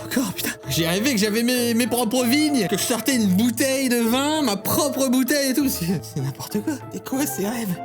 Encore, putain. J'ai rêvé que j'avais mes propres vignes, que je sortais une bouteille de vin, ma propre bouteille et tout. C'est n'importe quoi. C'est quoi ces rêves?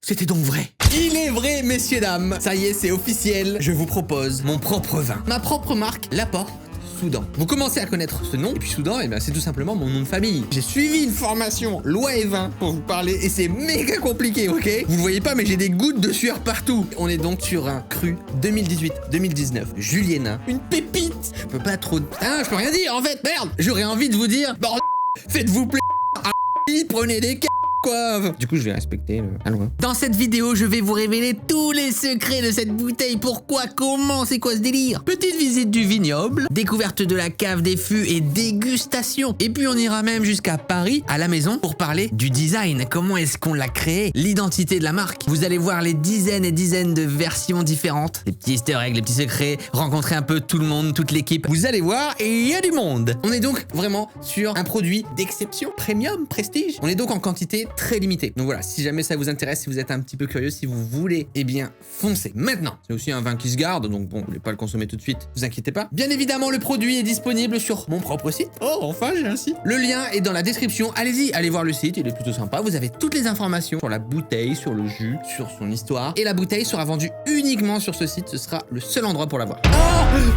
C'était donc vrai. Il est vrai, messieurs, dames. Ça y est, c'est officiel. Je vous propose mon propre vin. Ma propre marque, Laporte Soudan. Vous commencez à connaître ce nom, et puis Soudan, eh bien, c'est tout simplement mon nom de famille. J'ai suivi une formation loi et vin pour vous parler, et c'est méga compliqué, ok? Vous le voyez pas, mais j'ai des gouttes de sueur partout. On est donc sur un cru 2018-2019, Juliénin. Une pépite. Je peux pas trop... Putain, je peux rien dire, en fait, merde. J'aurais envie de vous dire, bordel, faites-vous plaisir, prenez des c***. Quoi? Du coup, je vais respecter la loi. Dans cette vidéo, je vais vous révéler tous les secrets de cette bouteille. Pourquoi? Comment? C'est quoi ce délire? Petite visite du vignoble, découverte de la cave des fûts et dégustation. Et puis on ira même jusqu'à Paris, à la maison, pour parler du design. Comment est-ce qu'on l'a créé? L'identité de la marque. Vous allez voir les dizaines et dizaines de versions différentes. Les petits easter eggs, les petits secrets. Rencontrer un peu tout le monde, toute l'équipe. Vous allez voir, et il y a du monde. On est donc vraiment sur un produit d'exception, premium, prestige. On est donc en quantité très limité. Donc voilà, si jamais ça vous intéresse, si vous êtes un petit peu curieux, si vous voulez, eh bien, foncez. Maintenant, c'est aussi un vin qui se garde, donc bon, vous voulez pas le consommer tout de suite, vous inquiétez pas. Bien évidemment, le produit est disponible sur mon propre site. Oh, enfin, j'ai un site. Le lien est dans la description. Allez-y, allez voir le site, il est plutôt sympa. Vous avez toutes les informations sur la bouteille, sur le jus, sur son histoire. Et la bouteille sera vendue uniquement sur ce site. Ce sera le seul endroit pour la voir. Oh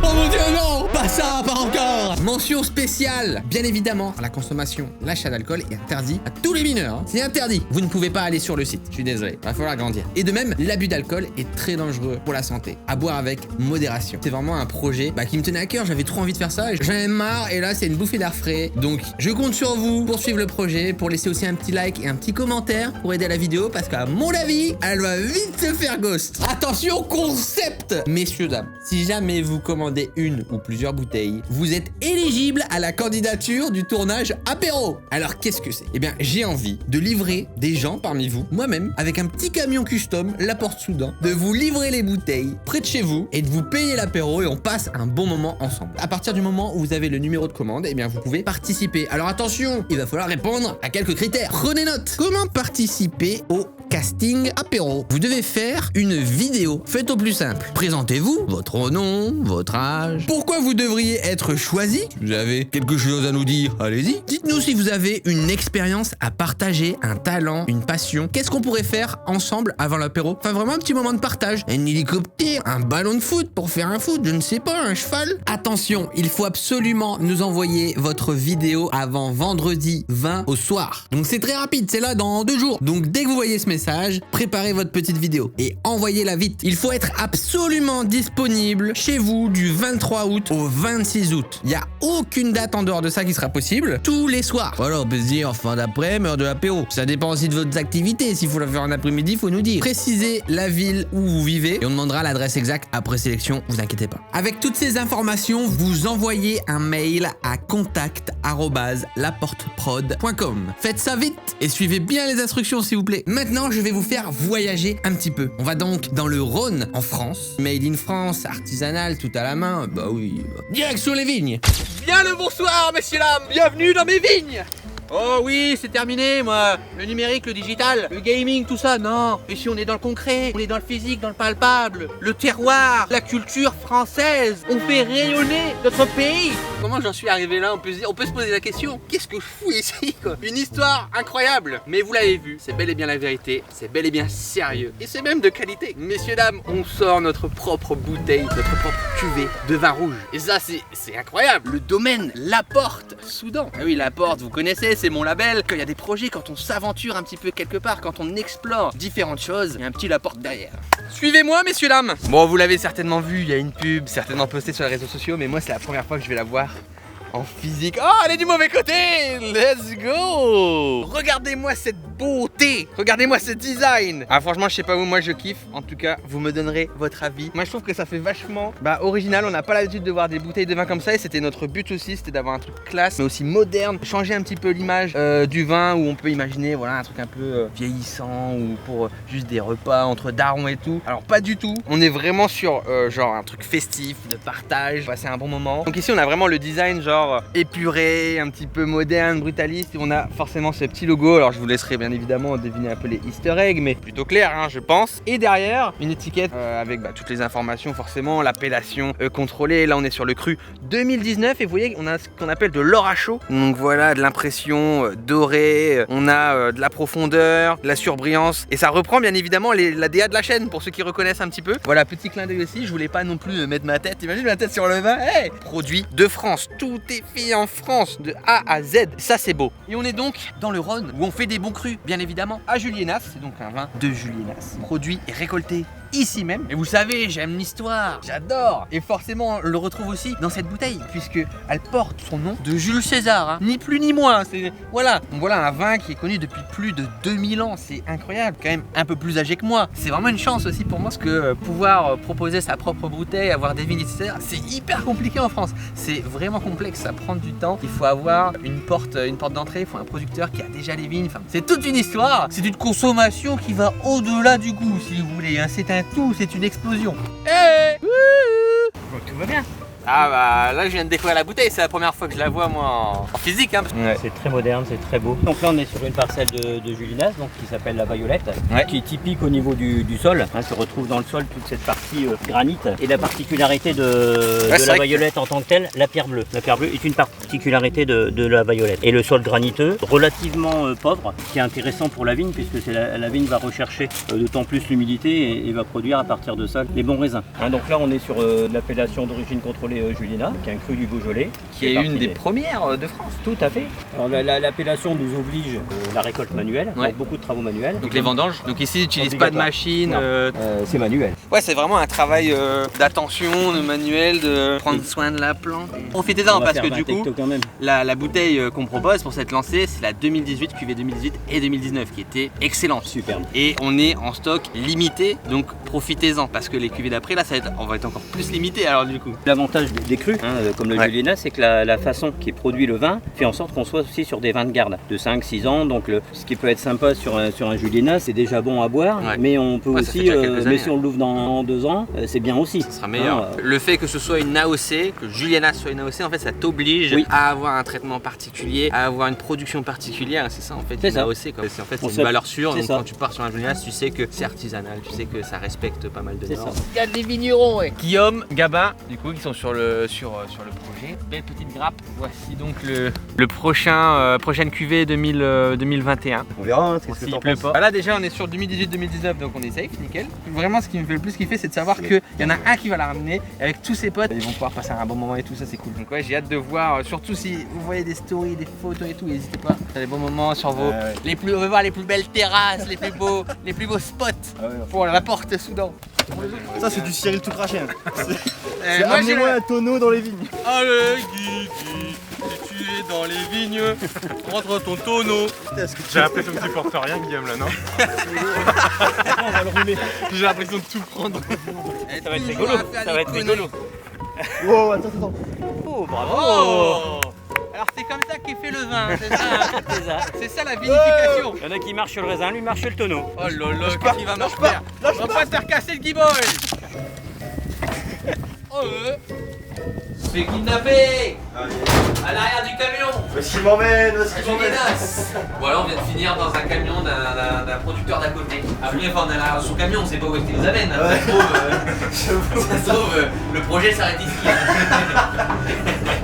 mon Dieu, non! Pas ça, pas encore! Mention spéciale, bien évidemment, la consommation, l'achat d'alcool est interdit à tous les mineurs. C'est interdit. Vous ne pouvez pas aller sur le site. Je suis désolé. Va falloir grandir. Et de même, l'abus d'alcool est très dangereux pour la santé. À boire avec modération. C'est vraiment un projet qui me tenait à cœur. J'avais trop envie de faire ça. J'en ai marre. Et là, c'est une bouffée d'air frais. Donc, je compte sur vous pour suivre le projet, pour laisser aussi un petit like et un petit commentaire pour aider à la vidéo. Parce qu'à mon avis, elle va vite se faire ghost. Attention, concept! Messieurs, dames, si jamais vous commandez une ou plusieurs bouteilles, vous êtes éligible à la candidature du tournage apéro. Alors, qu'est-ce que c'est? Eh bien, j'ai envie de livrer des gens parmi vous, moi-même, avec un petit camion custom, Laporte Soudan, de vous livrer les bouteilles près de chez vous et de vous payer l'apéro et on passe un bon moment ensemble. À partir du moment où vous avez le numéro de commande, eh bien vous pouvez participer. Alors attention, il va falloir répondre à quelques critères. Prenez note. Comment participer au casting apéro? Vous devez faire une vidéo. Faites au plus simple. Présentez-vous, votre nom, votre âge. Pourquoi vous devriez être choisi? Si vous avez quelque chose à nous dire, allez-y. Dites-nous si vous avez une expérience à partager, un talent, une passion. Qu'est-ce qu'on pourrait faire ensemble avant l'apéro? Enfin, vraiment un petit moment de partage. Un hélicoptère, un ballon de foot pour faire un foot, je ne sais pas, un cheval. Attention, il faut absolument nous envoyer votre vidéo avant vendredi 20 au soir. Donc c'est très rapide, c'est là dans 2 jours. Donc dès que vous voyez ce message, préparez votre petite vidéo et envoyez-la vite. Il faut être absolument disponible chez vous du 23 août au 26 août. Il n'y a aucune date en dehors de ça qui sera possible. Tous les soirs. Voilà, on peut se dire fin d'après-midi, heure de l'apéro. Ça dépend aussi de votre activité. S'il faut la faire en après-midi, il faut nous dire. Précisez la ville où vous vivez et on demandera l'adresse exacte après sélection, vous inquiétez pas. Avec toutes ces informations, vous envoyez un mail à contact@laporteprod.com. Faites ça vite et suivez bien les instructions s'il vous plaît. Maintenant, je vais vous faire voyager un petit peu. On va donc dans le Rhône, en France. Made in France, artisanal, tout à la main. Bah oui. Direction les vignes. Bien le bonsoir, messieurs dames. Bienvenue dans mes vignes. Oh oui, c'est terminé, moi. Le numérique, le digital, le gaming, tout ça, non. Ici, on est dans le concret, on est dans le physique, dans le palpable. Le terroir, la culture française. On fait rayonner notre pays. Comment j'en suis arrivé là? On peut se poser la question. Qu'est-ce que je fous ici, quoi? Une histoire incroyable. Mais vous l'avez vu, c'est bel et bien la vérité. C'est bel et bien sérieux. Et c'est même de qualité. Messieurs, dames, on sort notre propre bouteille, notre propre cuvée de vin rouge. Et ça, c'est incroyable. Le domaine Laporte Soudan. Ah oui, Laporte, vous connaissez, c'est mon label. Quand il y a des projets, quand on s'aventure un petit peu quelque part, quand on explore différentes choses, il y a un petit Laporte derrière. Suivez-moi, messieurs, dames. Bon, vous l'avez certainement vu, il y a une pub, certainement postée sur les réseaux sociaux, mais moi, c'est la première fois que je vais la voir en physique. Oh, elle est du mauvais côté. Let's go. Regardez-moi cette beauté. Regardez-moi ce design. Ah, franchement, je sais pas vous, moi je kiffe. En tout cas, vous me donnerez votre avis. Moi, je trouve que ça fait vachement original. On n'a pas l'habitude de voir des bouteilles de vin comme ça. Et c'était notre but aussi, c'était d'avoir un truc classe, mais aussi moderne. Changer un petit peu l'image du vin, où on peut imaginer voilà, un truc un peu vieillissant, ou pour juste des repas entre darons et tout. Alors, pas du tout. On est vraiment sur genre un truc festif, de partage, passer un bon moment. Donc ici, on a vraiment le design genre genre épuré, un petit peu moderne, brutaliste. Et on a forcément ce petit logo. Alors je vous laisserai bien évidemment deviner un peu les easter eggs, mais plutôt clair hein, je pense. Et derrière, une étiquette avec toutes les informations forcément, l'appellation contrôlée. Là on est sur le cru 2019 et vous voyez on a ce qu'on appelle de l'or à chaud. Donc voilà, de l'impression dorée, on a de la profondeur, de la surbrillance. Et ça reprend bien évidemment la DA de la chaîne pour ceux qui reconnaissent un petit peu. Voilà, petit clin d'œil aussi, je voulais pas non plus mettre ma tête, imagine ma tête sur le vin. Hey, produit de France, tout est fait en France de A à Z, ça c'est beau. Et on est donc dans le Rhône où on fait des bons crus, bien évidemment, à Juliénas. C'est donc un vin de Juliénas, produit et récolté ici même. Et vous savez, j'aime l'histoire, j'adore. Et forcément, on le retrouve aussi dans cette bouteille, puisque elle porte son nom de Jules César, hein. Ni plus ni moins. Voilà. Donc voilà un vin qui est connu depuis plus de 2000 ans. C'est incroyable, quand même un peu plus âgé que moi. C'est vraiment une chance aussi pour moi, parce que pouvoir proposer sa propre bouteille, avoir des vignes, etc., c'est hyper compliqué en France. C'est vraiment complexe, ça prend du temps. Il faut avoir une porte d'entrée, il faut un producteur qui a déjà les vignes. Enfin, c'est toute une histoire. C'est une consommation qui va au-delà du goût, si vous voulez. Hein. C'est un tout, c'est une explosion. Hey, tout va bien. Ah bah là je viens de découvrir la bouteille, c'est la première fois que je la vois moi en physique hein. Ouais. C'est très moderne, c'est très beau. Donc là on est sur une parcelle de Juliénas donc qui s'appelle la Violette, qui est typique au niveau du sol. Hein, se retrouve dans le sol toute cette partie granit. Et la particularité de la Violette en tant que telle, la pierre bleue. La pierre bleue est une particularité de la Violette. Et le sol graniteux, relativement pauvre, qui est intéressant pour la vigne puisque la vigne va rechercher d'autant plus l'humidité et va produire à partir de ça les bons raisins. Hein, donc là on est sur l'appellation d'origine contrôlée Juliénas, qui est un cru du Beaujolais. Qui est une des premières de France. Tout à fait. L'appellation nous oblige la récolte manuelle, donc beaucoup de travaux manuels. Donc les vendanges. Donc ici, ils n'utilisent pas de machine. C'est manuel. Ouais, c'est vraiment un travail d'attention, de manuel, de prendre soin de la plante. Profitez-en parce que du coup, la bouteille qu'on propose pour cette lancée, c'est la 2018, cuvée 2018 et 2019 qui était excellente. Superbe. Et on est en stock limité, donc profitez-en parce que les cuvées d'après, là, on va être encore plus limité alors du coup. L'avantage des crus, hein, comme le Juliénas, c'est que la façon qui est produit le vin fait en sorte qu'on soit aussi sur des vins de garde de 5-6 ans. Donc ce qui peut être sympa sur un Juliénas, c'est déjà bon à boire, mais on peut aussi, mais si on l'ouvre dans 2 ans, c'est bien aussi. Ça sera meilleur. Le fait que ce soit une AOC, que Juliénas soit une AOC, en fait, ça t'oblige à avoir un traitement particulier, à avoir une production particulière. C'est ça en fait, une AOC. C'est en fait une valeur sûre. Donc quand tu pars sur un Juliénas, tu sais que c'est artisanal, tu sais que ça respecte pas mal de normes. Regarde les vignerons, Guillaume, Gabin, du coup, qui sont sur le projet. Belle petite grappe. Voici donc le prochaine cuvée 2021. On verra ce que t'en penses. Là déjà on est sur 2018-2019 donc on est safe, nickel. Vraiment ce qui me fait le plus kiffer c'est de savoir qu'il y en a un qui va la ramener avec tous ses potes. Ils vont pouvoir passer un bon moment et tout ça c'est cool. Donc ouais j'ai hâte de voir, surtout si vous voyez des stories, des photos et tout, n'hésitez pas. T'as des bons moments sur vos... on veut voir les plus belles terrasses, les plus beaux spots pour la porte Soudan. Ça c'est du Cyril tout craché. Amenez-moi un tonneau dans les vignes. Allez Guigui, si tu es dans les vignes, rentre ton tonneau. J'ai l'impression que tu portes rien Guillaume là non? on va le rouler. J'ai l'impression de tout prendre. Ça va être rigolo. Ça va être rigolo. Wow, attends. Oh bravo. Oh. Alors c'est comme ça qu'est fait le vin, c'est ça. C'est ça la vinification. Il y en a qui marchent sur le raisin, lui marche sur le tonneau. Oh là là, qu'est-ce qu'il va me faire? On va pas te faire casser le guiboy. Oh c'est kidnappé à l'arrière du camion. Parce qu'il m'emmène, Bon alors on vient de finir dans un camion d'un producteur d'à côté. Après on est là son camion, on sait pas où est-ce qu'il nous amène. Ça se trouve, le projet s'arrête ici.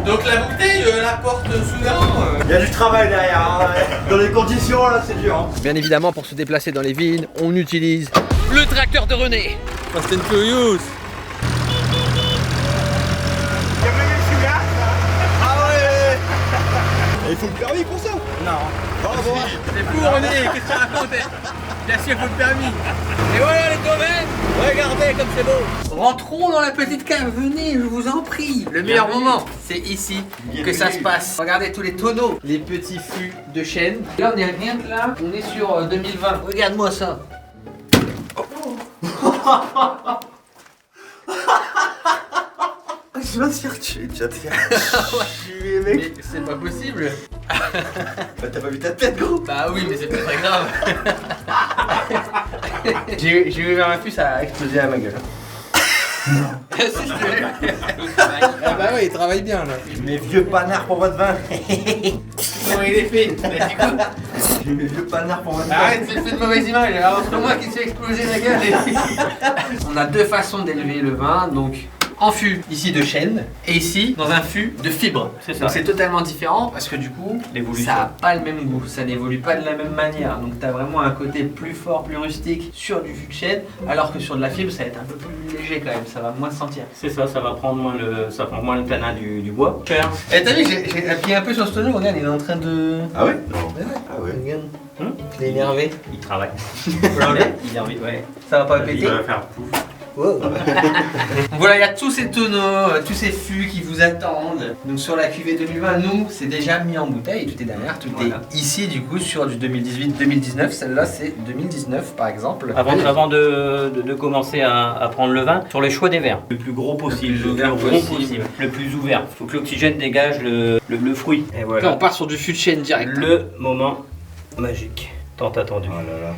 Donc la bouteille, la porte Soudan. Il y a du travail derrière, hein. Dans les conditions là c'est dur. Hein. Bien évidemment pour se déplacer dans les vignes, on utilise le tracteur de René. Fast and Furious. Il faut le permis pour ça? Non. C'est fou René, qu'est-ce que tu racontes? Bien sûr, il faut le permis. Et voilà les domaines. Regardez comme c'est beau. Rentrons dans la petite cave, venez, je vous en prie. Le meilleur moment, c'est ici que ça se passe. Regardez tous les tonneaux, les petits fûts de chêne. Là, on est rien que là, on est sur 2020. Regarde-moi ça. Je vais te faire tuer, tu vas te faire tuer mec. Mais c'est pas possible. Bah t'as pas vu ta tête gros? Bah oui mais c'est pas très grave. J'ai eu un fût, ça a explosé à ma gueule. Ah bah ouais, il travaille bien là. Mes vieux panards pour votre vin. Comment il est fait? Mes vieux panards pour votre vin. Arrête, c'est fait de mauvaise image. Alors, c'est moi qui te fais exploser la gueule. On a deux façons d'élever le vin, donc en fût ici de chêne et ici dans un fût de fibre. C'est ça. Donc c'est totalement différent parce que du coup, L'évolution. ça n'a pas le même goût, ça n'évolue pas de la même manière. Donc tu as vraiment un côté plus fort, plus rustique sur du fût de chêne, alors que sur de la fibre, ça va être un peu plus léger quand même, ça va moins se sentir. C'est ça, ça va prendre moins ça prend moins le tanin du bois. Et t'as vu, j'ai appuyé un peu sur ce tonneau, regarde, il est en train de... Ah ouais? Non. Ah ouais. Regarde. Il est énervé. Il travaille. Regardez. Il a envie, ouais. Ça va pas péter. Il va faire pouf. Wow. Voilà, il y a tous ces tonneaux, tous ces fûts qui vous attendent. Donc sur la cuvée 2020, nous, c'est déjà mis en bouteille, tout est derrière, tout est ici du coup sur du 2018-2019. Celle-là, c'est 2019 par exemple. Avant de commencer à prendre le vin, sur le choix des verres, le plus gros possible, Le plus le ouvert plus rond possible. possible, le plus ouvert. Il faut que l'oxygène dégage le fruit. Et Là, voilà. on part sur du fût de chêne direct. Le moment magique, tant attendu. Oh là là.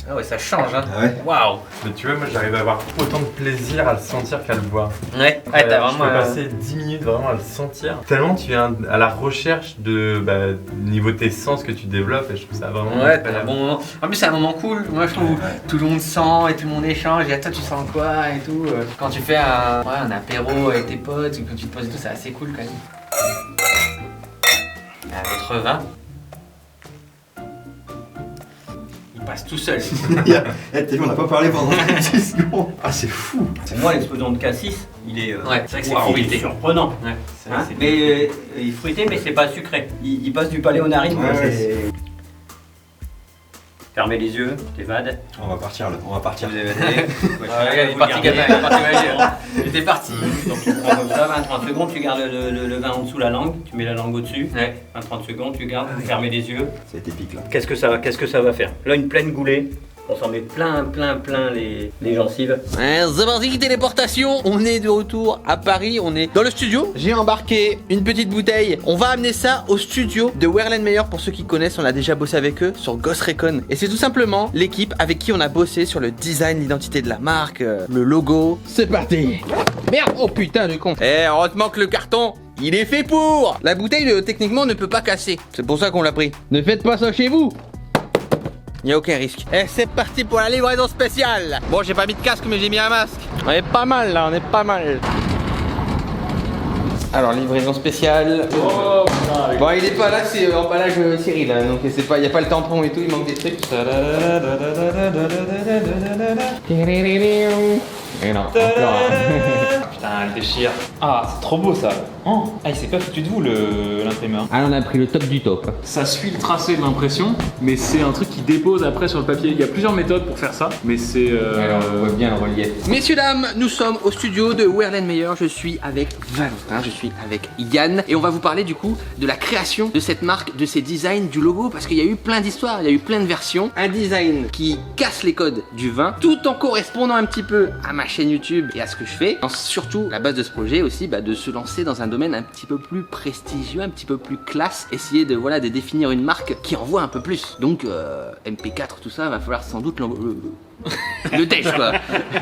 Ah ouais, ça change hein. Ah ouais. Waouh. Mais tu vois, moi j'arrive à avoir autant de plaisir à le sentir qu'à le boire. Ouais, t'as Je vraiment... peux passer 10 minutes vraiment à le sentir. Tellement tu es à la recherche de niveau de tes sens que tu développes et je trouve ça vraiment Ouais, t'as un incroyable. bon moment. En plus, c'est un moment cool. Moi, je trouve où tout le monde sent et tout le monde échange. Et toi, tu sens quoi et tout. Quand tu fais un apéro avec tes potes ou quand tu te poses et tout, c'est assez cool quand même. Votre vin, il passe tout seul. T'as vu, on n'a pas parlé pendant 10 secondes. Ah, c'est fou. Pour moi, l'explosion de Cassis, il est, Ouais, c'est vrai que c'est waouh, il est fruité. surprenant. Ouais, c'est vrai Hein, que c'est mais il est fruité, mais c'est pas sucré. Il passe du palais aux narines. Ouais, quoi, ouais, c'est- Fermez les yeux, t'évades. On va partir là, on va partir. il est parti gamin, il est parti gamin. Il était parti. Donc tu prends comme ça, 20-30 secondes, tu gardes le vin en dessous la langue, tu mets la langue au-dessus. Ouais. 20-30 secondes, tu gardes, vous fermez les yeux. Ça a été pique là. Qu'est-ce que ça va faire? Là, une pleine goulée. On s'en met plein les gencives. Ouais, c'est parti, téléportation. On est de retour à Paris, on est dans le studio. J'ai embarqué une petite bouteille. On va amener ça au studio de Werlenmeyer. Pour ceux qui connaissent, on a déjà bossé avec eux sur Ghost Recon. Et c'est tout simplement l'équipe avec qui on a bossé sur le design, l'identité de la marque, le logo. C'est parti. Merde, oh putain de con. Eh, heureusement que le carton, il est fait pour. La bouteille, techniquement, ne peut pas casser. C'est pour ça qu'on l'a pris. Ne faites pas ça chez vous. Y'a aucun risque. Et c'est parti pour la livraison spéciale. Bon, j'ai pas mis de casque, mais j'ai mis un masque. On est pas mal là, on est pas mal. Alors, livraison spéciale. Bon, il est pas là, c'est emballage Cyril, hein, donc c'est pas, y a pas le tampon et tout, il manque des trucs. Et non, encore. Putain, elle déchire. Ah, c'est trop beau ça. Oh, ah, il s'est pas foutu de vous l'imprimeur. Ah, on a pris le top du top. Ça suit le tracé de l'impression, mais c'est un truc qui dépose après sur le papier. Il y a plusieurs méthodes pour faire ça, mais c'est. Alors, on voit bien le relief. Messieurs, dames, nous sommes au studio de Werlenmeyer. Je suis avec Valentin, je suis avec Yann, et on va vous parler du coup de la création de cette marque, de ses designs, du logo, parce qu'il y a eu plein d'histoires, il y a eu plein de versions. Un design qui casse les codes du vin, tout en correspondant un petit peu à ma chaîne YouTube et à ce que je fais. Surtout, la base de ce projet aussi, de se lancer dans un domaine un petit peu plus prestigieux, un petit peu plus classe, essayer de de définir une marque qui envoie un peu plus. Donc MP4, tout ça, va falloir sans doute le tèche quoi.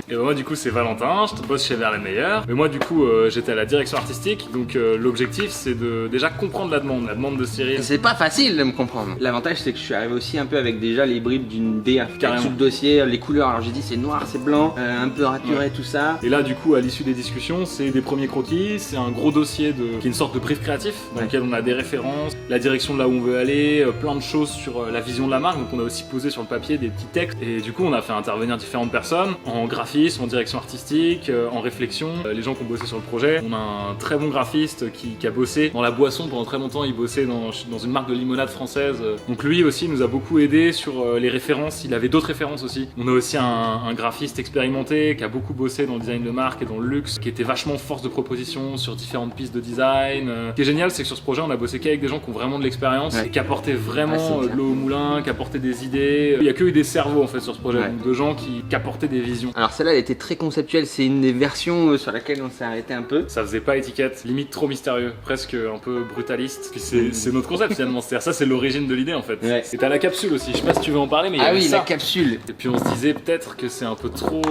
Et moi du coup c'est Valentin, je bosse chez Werlenmeyer. Mais moi du coup j'étais à la direction artistique, donc l'objectif c'est de déjà comprendre la demande de Cyril. C'est pas facile de me comprendre. L'avantage c'est que je suis arrivé aussi un peu avec déjà les bribes d'une DA. Carrément. Sous le dossier, les couleurs, alors j'ai dit c'est noir, c'est blanc, un peu raturé tout ça. Et là du coup à l'issue des discussions c'est des premiers croquis, c'est un gros dossier qui est une sorte de brief créatif dans lequel on a des références, la direction de là où on veut aller, plein de choses sur la vision de la marque. Donc on a aussi posé sur le papier des petits textes et du coup on a fait intervenir différentes personnes en graphisme, en direction artistique, en réflexion, les gens qui ont bossé sur le projet. On a un très bon graphiste qui a bossé dans la boisson pendant très longtemps, il bossait dans une marque de limonade française. Donc lui aussi nous a beaucoup aidé sur les références, il avait d'autres références aussi. On a aussi un graphiste expérimenté qui a beaucoup bossé dans le design de marque et dans le luxe, qui était vachement force de proposition sur différentes pistes de design. Ce qui est génial c'est que sur ce projet on a bossé qu'avec des gens qui ont vraiment de l'expérience et qui apportaient vraiment de l'eau au moulin, qui apportaient des idées. Il n'y a que eu des cerveaux en fait sur ce projet, donc de gens qui apportaient des visions. Alors celle-là, elle était très conceptuelle. C'est une des versions sur laquelle on s'est arrêté un peu. Ça faisait pas étiquette, limite trop mystérieux, presque un peu brutaliste. Puis c'est notre concept finalement, c'est-à-dire ça c'est l'origine de l'idée en fait. Ouais. Et t'as la capsule aussi, je sais pas si tu veux en parler mais il y Ah avait oui, ça. la capsule. Et puis on se disait peut-être que c'est un peu trop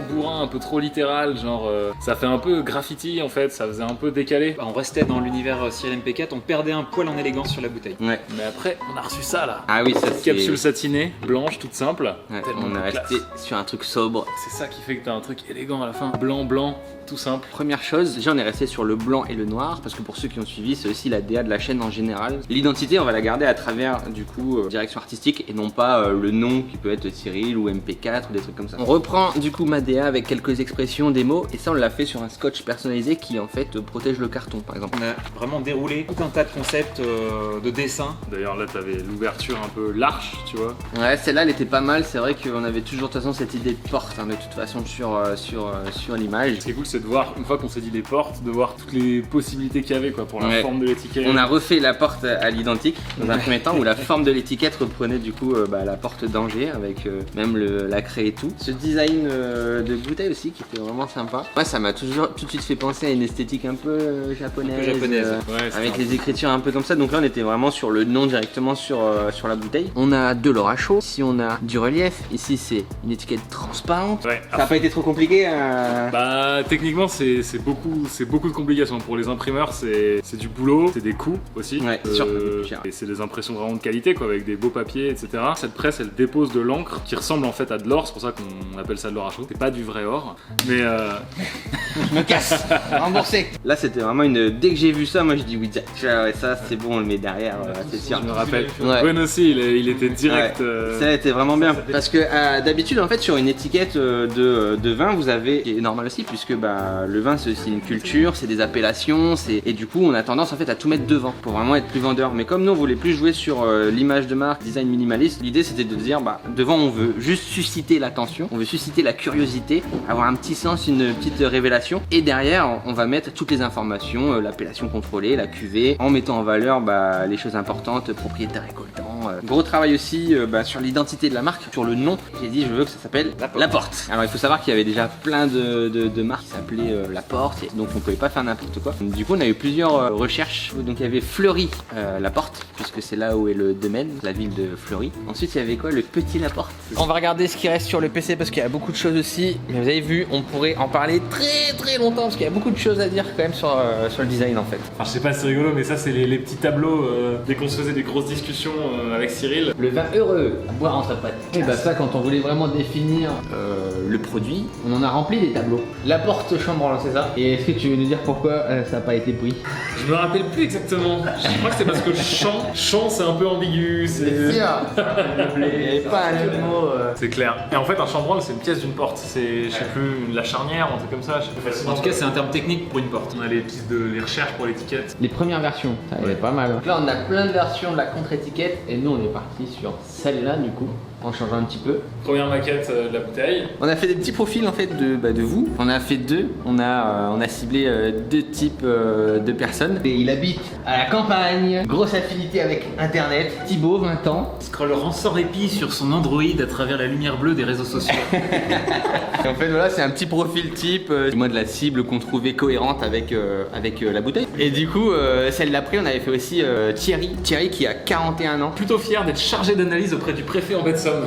bourrin, un peu trop littéral, genre ça fait un peu graffiti en fait, ça faisait un peu décalé. On restait dans l'univers Cyril MP4, on perdait un poil en élégance sur la bouteille. Ouais. Mais après on a reçu ça là. Ah oui, ça c'est... Capsule satinée, blanche, toute simple. Ouais, Tellement on est classe. resté sur un truc sobre. C'est ça qui fait que t'as un truc élégant à la fin. Blanc, tout simple. Première chose, déjà on est resté sur le blanc et le noir parce que pour ceux qui ont suivi, c'est aussi la DA de la chaîne en général. L'identité, on va la garder à travers du coup direction artistique et non pas le nom qui peut être Cyril ou MP4 ou des trucs comme ça. On reprend du coup ma DA avec quelques expressions, des mots et ça on l'a fait sur un scotch personnalisé qui en fait protège le carton par exemple. On a vraiment déroulé tout un tas de concepts de dessins. D'ailleurs là t'avais l'ouverture un peu large, tu vois. Ouais, celle-là elle était pas mal, c'est vrai qu'on avait toujours de toute façon cette idée de porte hein, de toute façon sur l'image. Ce qui est cool c'est de voir, une fois qu'on s'est dit les portes, de voir toutes les possibilités qu'il y avait quoi pour la Ouais. forme de l'étiquette. On a refait la porte à l'identique dans un premier temps où la forme de l'étiquette reprenait du coup la porte d'Angers avec même la craie et tout. Ce design de bouteille aussi qui était vraiment sympa. Moi ça m'a toujours tout de suite fait penser à une esthétique un peu japonaise, Un peu japonaise. Ouais, c'est avec un- les écritures un peu comme ça. Donc là on était vraiment sur le nom directement sur la bouteille. On a de l'or à chaud, ici on a du relief, ici c'est une étiquette transparente. Ouais. Ça n'a pas été trop compliqué Bah techniquement c'est beaucoup de complications pour les imprimeurs, c'est du boulot, c'est des coûts aussi. Ouais, c'est sûr, ça coûte plus cher. Et c'est des impressions vraiment de qualité quoi, avec des beaux papiers, etc. Cette presse elle dépose de l'encre qui ressemble en fait à de l'or, c'est pour ça qu'on appelle ça de l'or à chaud. C'est pas du vrai or, mais Je me casse, remboursé. Là c'était vraiment dès que j'ai vu ça, moi j'ai dit oui, ouais, ça c'est bon, on le met derrière, c'est sûr. je me rappelle. Ouais. Gwen aussi il était direct. Ouais. Ça a été vraiment bien parce que d'habitude en fait sur une étiquette de vin vous avez, qui est normal aussi puisque le vin c'est aussi une culture, c'est des appellations, et du coup on a tendance en fait à tout mettre devant pour vraiment être plus vendeur. Mais comme nous on voulait plus jouer sur l'image de marque, design minimaliste, l'idée c'était de dire devant on veut juste susciter l'attention, on veut susciter la curiosité, avoir un petit sens, une petite révélation, et derrière on va mettre toutes les informations, l'appellation contrôlée, la cuvée, en mettant en valeur les choses importantes, propriétaire récoltant. Gros travail aussi sur l'identité de la marque, sur le nom. J'ai dit je veux que ça s'appelle La Porte. Alors il faut savoir qu'il y avait déjà plein de marques qui s'appelaient La Porte, et donc on pouvait pas faire n'importe quoi. Du coup on a eu plusieurs recherches. Donc il y avait Fleury La Porte, puisque c'est là où est le domaine, la ville de Fleury. Ensuite il y avait quoi, le Petit La Porte. On va regarder ce qui reste sur le PC parce qu'il y a beaucoup de choses aussi. Mais vous avez vu, on pourrait en parler très longtemps parce qu'il y a beaucoup de choses à dire quand même sur le design en fait. Enfin, je sais pas, c'est rigolo, mais ça c'est les petits tableaux dès qu'on se faisait des grosses discussions avec Cyril. Le vin heureux, à boire entre potes. Et ça, quand on voulait vraiment définir le produit, on en a rempli des tableaux. La Porte chambranle, c'est ça. Et est-ce que tu veux nous dire pourquoi ça n'a pas été pris? Je me rappelle plus exactement. Je crois que c'est parce que le chant c'est un peu ambigu. C'est sûr. Il n'y avait pas un autre mot. C'est clair. Et en fait, un chambranle, c'est une pièce d'une porte. C'est, je sais plus, la charnière, un truc comme ça. Je sais plus facilement. En tout cas, c'est un terme technique pour une porte. On a les pistes les recherches pour l'étiquette. Les premières versions, ça avait pas mal. Donc là, on a plein de versions de la contre-étiquette. Et nous, on est parti sur celle-là, du coup, en changeant un petit peu. Première maquette de la bouteille. On a fait des petits profils en fait de vous. On a fait deux. On a ciblé deux types de personnes. Et il habite à la campagne. Grosse affinité avec Internet. Thibaut, 20 ans. Scroller sans répit sur son Android à travers la lumière bleue des réseaux sociaux. Et en fait voilà, c'est un petit profil type. Moi de la cible qu'on trouvait cohérente avec la bouteille. Et du coup, celle d'après, on avait fait aussi Thierry. Thierry qui a 41 ans. Plutôt fier d'être chargé d'analyse auprès du préfet en Baie-de-Somme.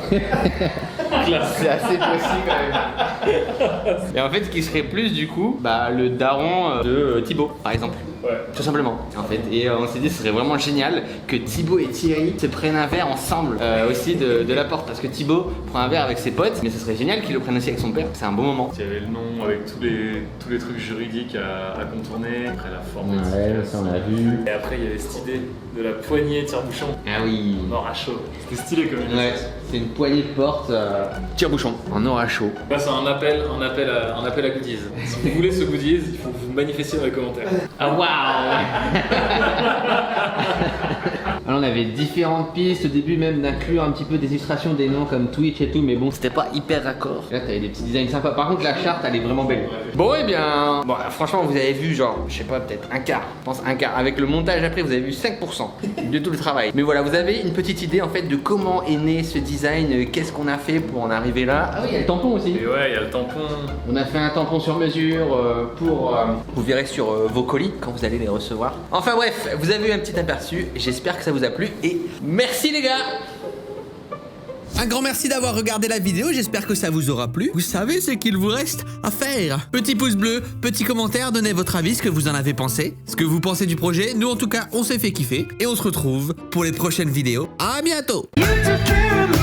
Classe. C'est assez possible quand même. Et en fait, ce qui serait plus du coup, le daron de Thibaut, par exemple. Ouais. Tout simplement, en fait. Et on s'est dit, ce serait vraiment génial que Thibaut et Thierry se prennent un verre ensemble aussi de la porte. Parce que Thibaut prend un verre avec ses potes, mais ce serait génial qu'il le prenne aussi avec son père. C'est un bon moment. Il y avait le nom avec tous les trucs juridiques à contourner. Après la forme. ça on l'a vu. Et après, il y avait cette idée de la poignée tire-bouchon. Ah oui. En or à chaud. C'était stylé quand même. Ouais, c'est une poignée de porte tire-bouchon en or à chaud. Là, c'est un appel à goodies. Si vous voulez ce goodies, il faut vous manifester dans les commentaires. Ah waouh. Alors on avait différentes pistes au début, même d'inclure un petit peu des illustrations des noms comme Twitch et tout, mais bon, c'était pas hyper raccord. Là, t'avais des petits designs sympas. Par contre, la charte, elle est vraiment belle. Bon, et bien, bon, franchement, vous avez vu, genre, je sais pas, peut-être un quart. Je pense un quart. Avec le montage après, vous avez vu 5% de tout le travail. Mais voilà, vous avez une petite idée en fait de comment est né ce design, qu'est-ce qu'on a fait pour en arriver là. Ah oui, il y a le tampon aussi. Et ouais, il y a le tampon. On a fait un tampon sur mesure pour... vous verrez sur vos colis quand vous allez les recevoir. Enfin bref, vous avez eu un petit aperçu. J'espère que ça vous a plu et merci les gars. Un grand merci d'avoir regardé la vidéo, j'espère que ça vous aura plu. Vous savez ce qu'il vous reste à faire. Petit pouce bleu, petit commentaire, donnez votre avis, ce que vous en avez pensé, ce que vous pensez du projet. Nous en tout cas, on s'est fait kiffer et on se retrouve pour les prochaines vidéos. À bientôt. You took care of me.